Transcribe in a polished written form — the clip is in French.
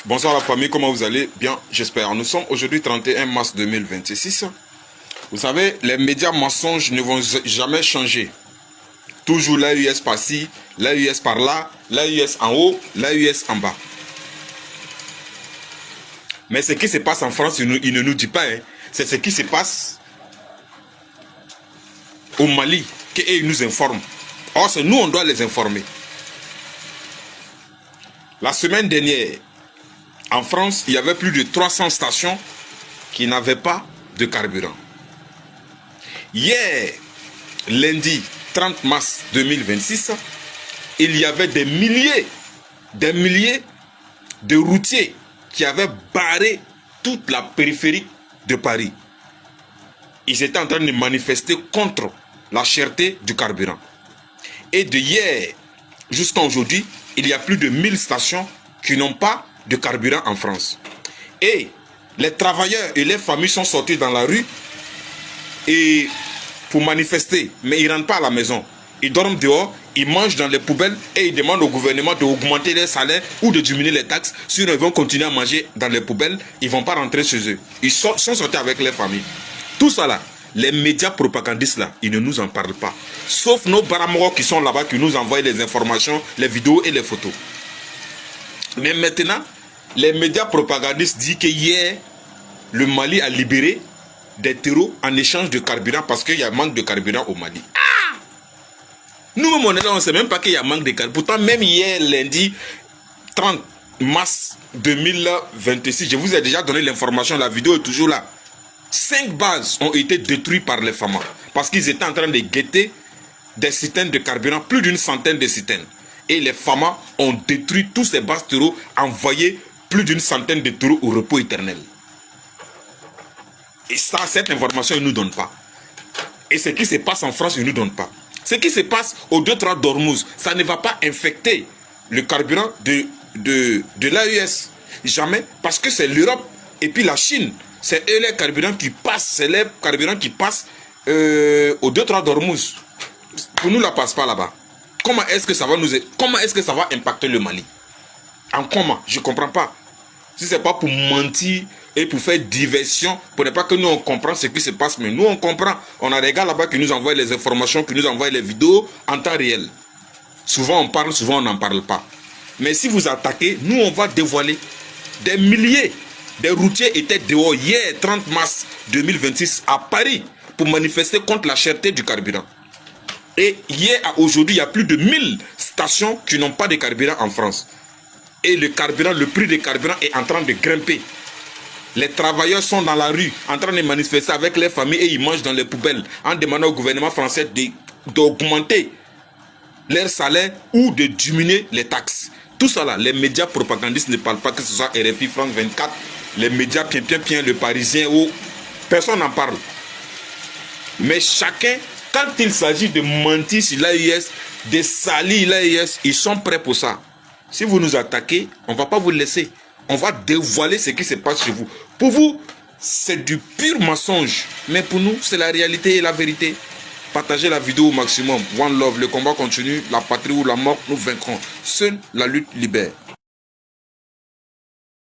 Bonsoir la famille, comment vous allez? Bien, j'espère. Nous sommes aujourd'hui 31 mars 2026. Vous savez, les médias mensonges ne vont jamais changer. Toujours l'AUS par-ci, l'AUS par-là, l'AUS en haut, l'AUS en bas. Mais ce qui se passe en France, il ne nous dit pas. Hein. C'est ce qui se passe au Mali qu'ils nous informent. Or, c'est nous, on doit les informer. La semaine dernière, en France, il y avait plus de 300 stations qui n'avaient pas de carburant. Hier, lundi 30 mars 2026, il y avait des milliers de routiers qui avaient barré toute la périphérie de Paris. Ils étaient en train de manifester contre la cherté du carburant. Et de hier jusqu'à aujourd'hui, il y a plus de 1000 stations qui n'ont pas de carburant en France. Et les travailleurs et les familles sont sortis dans la rue et pour manifester, mais ils ne rentrent pas à la maison. Ils dorment dehors, ils mangent dans les poubelles et ils demandent au gouvernement d'augmenter les salaires ou de diminuer les taxes. Sinon, ils vont continuer à manger dans les poubelles, ils ne vont pas rentrer chez eux. Ils sont sortis avec les familles. Tout ça là, les médias propagandistes là, ils ne nous en parlent pas. Sauf nos baramoro qui sont là-bas, qui nous envoient les informations, les vidéos et les photos. Mais maintenant, les médias propagandistes disent que hier, le Mali a libéré des terreaux en échange de carburant parce qu'il y a manque de carburant au Mali. Ah! Nous-mêmes, on est là, on ne sait même pas qu'il y a manque de carburant. Pourtant, même hier, lundi 30 mars 2026, je vous ai déjà donné l'information, la vidéo est toujours là. 5 bases ont été détruites par les FAMA parce qu'ils étaient en train de guetter des citernes de carburant, plus d'une centaine de citernes. Et les FAMA ont détruit tous ces bases terreaux, envoyé plus d'une centaine de terreaux au repos éternel. Et ça, cette information, ils ne nous donnent pas. Et ce qui se passe en France, ils ne nous donnent pas. Ce qui se passe aux 2-3 d'Ormuz, ça ne va pas infecter le carburant de l'AES. Jamais, parce que c'est l'Europe et puis la Chine. C'est eux les carburants qui passent, c'est les carburants qui passent aux 2-3 d'Ormuz. Pour nous, la passe pas là-bas. Comment est-ce que ça va impacter le Mali? En comment? Je ne comprends pas. Si ce n'est pas pour mentir et pour faire diversion, pour ne pas que nous on comprenne ce qui se passe, mais nous on comprend. On a des gars là-bas qui nous envoient les informations, qui nous envoient les vidéos en temps réel. Souvent on parle, souvent on n'en parle pas. Mais si vous attaquez, nous on va dévoiler. Des milliers de routiers étaient dehors hier 30 mars 2026 à Paris pour manifester contre la cherté du carburant. Et hier à aujourd'hui, il y a plus de 1000 stations qui n'ont pas de carburant en France. Et le carburant, le prix du carburant est en train de grimper. Les travailleurs sont dans la rue en train de manifester avec les familles et ils mangent dans les poubelles en demandant au gouvernement français d'augmenter leur salaire ou de diminuer les taxes. Tout ça là, les médias propagandistes ne parlent pas, que ce soit RFI, France 24, les médias Pien, le Parisien, ou personne n'en parle. Mais chacun, quand il s'agit de mentir sur l'AIS, de salir l'AIS, ils sont prêts pour ça. Si vous nous attaquez, on ne va pas vous laisser. On va dévoiler ce qui se passe chez vous. Pour vous, c'est du pur mensonge. Mais pour nous, c'est la réalité et la vérité. Partagez la vidéo au maximum. One love, le combat continue. La patrie ou la mort, nous vaincrons. Seule la lutte libère.